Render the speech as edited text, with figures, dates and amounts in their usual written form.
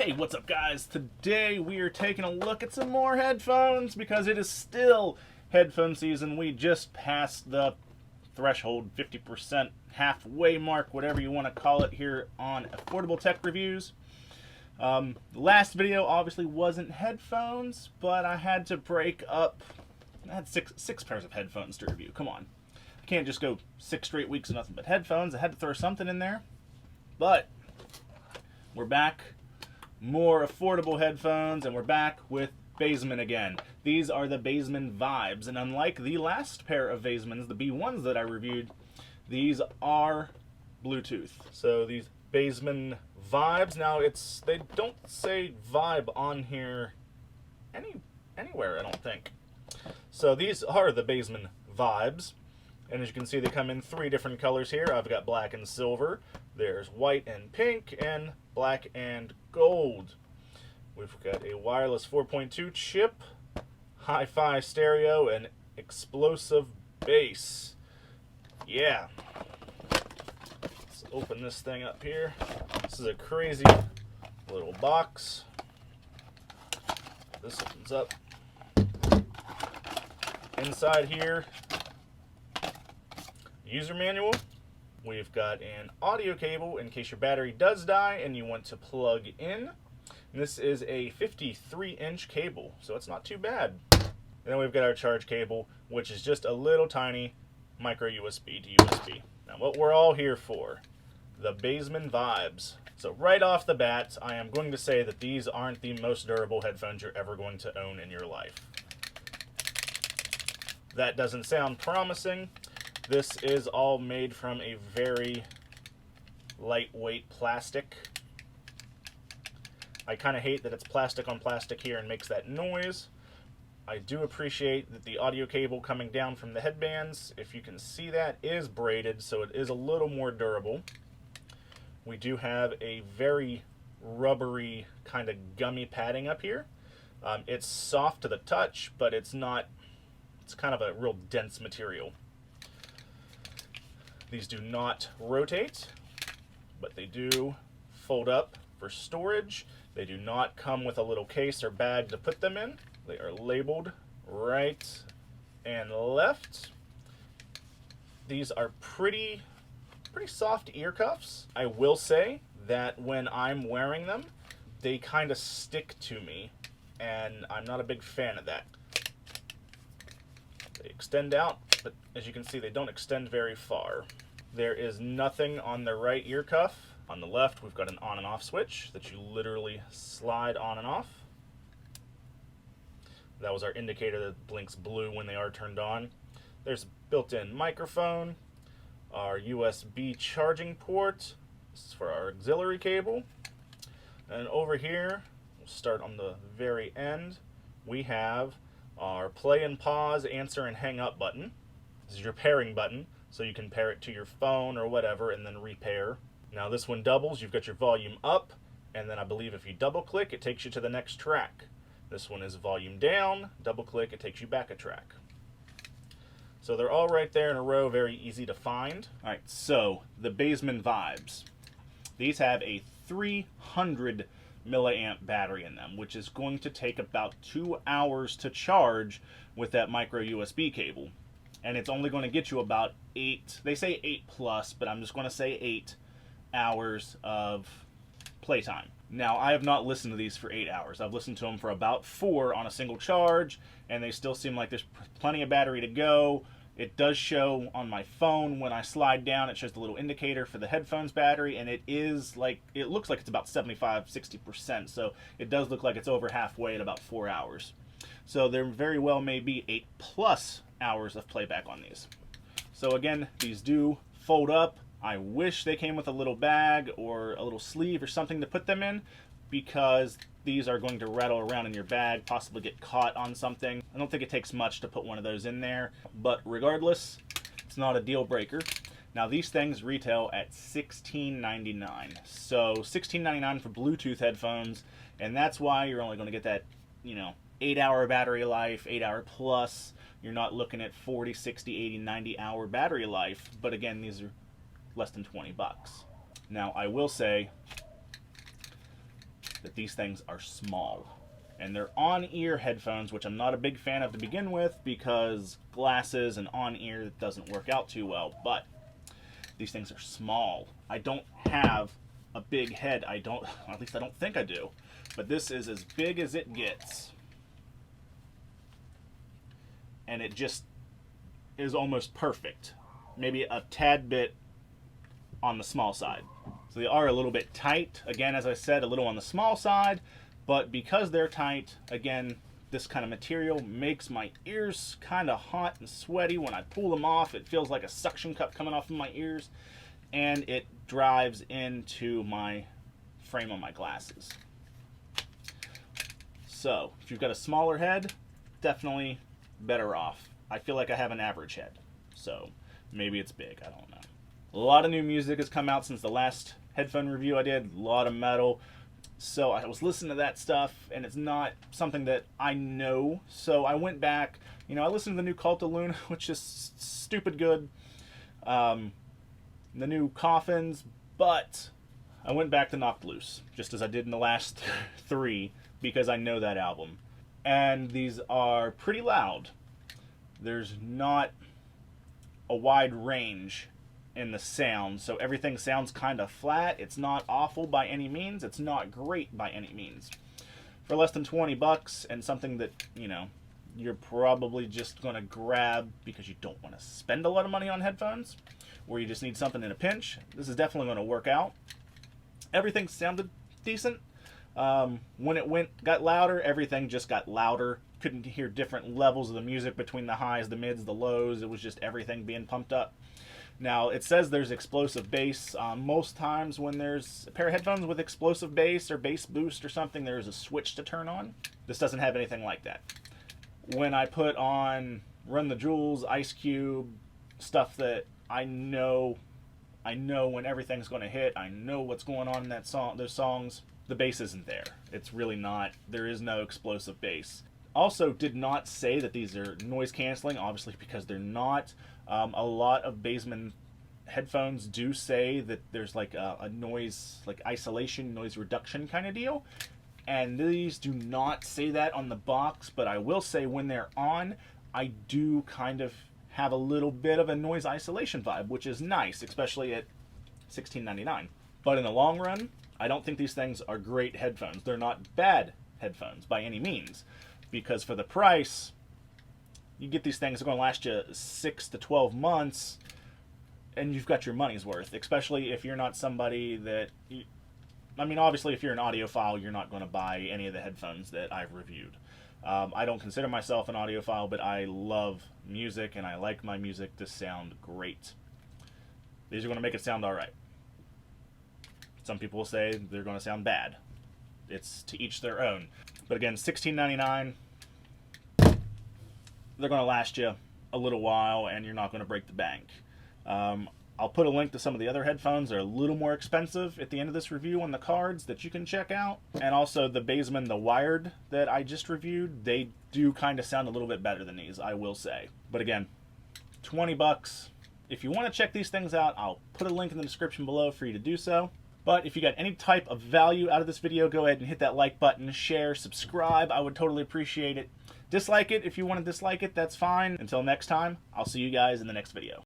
Hey, what's up guys? Today we are taking a look at some more headphones because it is still headphone season. We just passed the threshold, 50% halfway mark, whatever you want to call it, here on Affordable Tech Reviews. The last video obviously wasn't headphones, but I had to break up. I had six pairs of headphones to review. Come on. I can't just go 6 straight weeks of nothing but headphones. I had to throw something in there. But we're back. More affordable headphones, and we're back with Baseman again. These are the Baseman Vibes, and unlike the last pair of Basemans, the B1s that I reviewed, these are Bluetooth. So these Baseman Vibes, now they don't say Vibe on here anywhere, I don't think. So these are the Baseman Vibes, and as you can see, they come in 3 different colors here. I've got black and silver. There's white and pink, and black and gold. We've got a wireless 4.2 chip, hi-fi stereo, and explosive bass. Yeah. Let's open this thing up here. This is a crazy little box. This opens up. Inside here, user manual. We've got an audio cable in case your battery does die and you want to plug in. And this is a 53-inch cable, so it's not too bad. And then we've got our charge cable, which is just a little tiny micro USB to USB. Now what we're all here for, the Baseman Vibes. So right off the bat, I am going to say that these aren't the most durable headphones you're ever going to own in your life. That doesn't sound promising. This is all made from a very lightweight plastic. I kind of hate that it's plastic on plastic here and makes that noise. I do appreciate that the audio cable coming down from the headbands, if you can see that, is braided, so it is a little more durable. We do have a very rubbery kind of gummy padding up here. It's soft to the touch, but it's not, it's kind of a real dense material. These do not rotate, but they do fold up for storage. They do not come with a little case or bag to put them in. They are labeled right and left. These are pretty soft ear cuffs. I will say that when I'm wearing them, they kind of stick to me, and I'm not a big fan of that. They extend out, but as you can see, they don't extend very far. There is nothing on the right ear cuff. On the left, we've got an on and off switch that you literally slide on and off. That was our indicator that blinks blue when they are turned on. There's a built-in microphone, our USB charging port. This is for our auxiliary cable. And over here, we'll start on the very end, we have our play and pause, answer and hang up button. This is your pairing button, so you can pair it to your phone or whatever and then repair. Now this one doubles. You've got your volume up, and then I believe if you double click, it takes you to the next track. This one is volume down. Double click, it takes you back a track. So they're all right there in a row, very easy to find. All right, so the Baseman Vibes. These have a 300 milliamp battery in them, which is going to take about 2 hours to charge with that micro USB cable. And it's only going to get you about 8, they say 8 plus, but I'm just going to say 8 hours of playtime. Now, I have not listened to these for 8 hours. I've listened to them for about 4 on a single charge, and they still seem like there's plenty of battery to go. It does show on my phone when I slide down, it shows the little indicator for the headphones battery, and it looks like it's about 75-60%, so it does look like it's over halfway at about 4 hours. So there very well may be 8 plus hours of playback on these. So again, these do fold up. I wish they came with a little bag or a little sleeve or something to put them in, because these are going to rattle around in your bag, possibly get caught on something. I don't think it takes much to put one of those in there, but regardless, it's not a deal breaker. Now these things retail at $16.99. So $16.99 for Bluetooth headphones, and that's why you're only going to get that, 8-hour battery life, 8 hour plus. You're not looking at 40, 60, 80, 90 hour battery life, but again, these are less than 20 bucks. Now, I will say that these things are small. And they're on-ear headphones, which I'm not a big fan of to begin with because glasses and on-ear doesn't work out too well. But these things are small. I don't have a big head. At least I don't think I do. But this is as big as it gets. And it just is almost perfect. Maybe a tad bit on the small side. So they are a little bit tight. Again, as I said, a little on the small side. But because they're tight, again, this kind of material makes my ears kind of hot and sweaty. When I pull them off, it feels like a suction cup coming off of my ears. And it drives into my frame of my glasses. So, if you've got a smaller head, definitely better off. I feel like I have an average head. So, maybe it's big. I don't know. A lot of new music has come out since the last headphone review I did. A lot of metal. So I was listening to that stuff, and it's not something that I know. So I went back. I listened to the new Cult of Luna, which is stupid good. The new Coffins, but I went back to Knocked Loose, just as I did in the last 3, because I know that album. And these are pretty loud. There's not a wide range in the sound, so everything sounds kind of flat. It's not awful by any means. It's not great by any means. For less than $20 and something that, you're probably just going to grab because you don't want to spend a lot of money on headphones, or you just need something in a pinch, this is definitely going to work out. Everything sounded decent. When it got louder, everything just got louder. Couldn't hear different levels of the music between the highs, the mids, the lows. It was just everything being pumped up. Now, it says there's explosive bass. Most times when there's a pair of headphones with explosive bass or bass boost or something, there's a switch to turn on. This doesn't have anything like that. When I put on Run the Jewels, Ice Cube, stuff that I know when everything's going to hit, I know what's going on in those songs, the bass isn't there. It's really not. There is no explosive bass. Also, did not say that these are noise canceling, obviously, because they're not. A lot of Baseman headphones do say that there's like a noise, like isolation, noise reduction kind of deal. And these do not say that on the box, but I will say when they're on, I do kind of have a little bit of a noise isolation vibe, which is nice, especially at $16.99. But in the long run, I don't think these things are great headphones. They're not bad headphones by any means, because for the price, you get these things that are going to last you 6 to 12 months, and you've got your money's worth, especially if you're not somebody that... obviously, if you're an audiophile, you're not going to buy any of the headphones that I've reviewed. I don't consider myself an audiophile, but I love music, and I like my music to sound great. These are going to make it sound all right. Some people will say they're going to sound bad. It's to each their own. But again, $16.99, they're going to last you a little while, and you're not going to break the bank. I'll put a link to some of the other headphones that are a little more expensive at the end of this review on the cards that you can check out. And also the Baseman, the wired that I just reviewed, they do kind of sound a little bit better than these, I will say. But again, $20. If you want to check these things out, I'll put a link in the description below for you to do so. But if you got any type of value out of this video, go ahead and hit that like button, share, subscribe. I would totally appreciate it. Dislike it if you want to dislike it, that's fine. Until next time, I'll see you guys in the next video.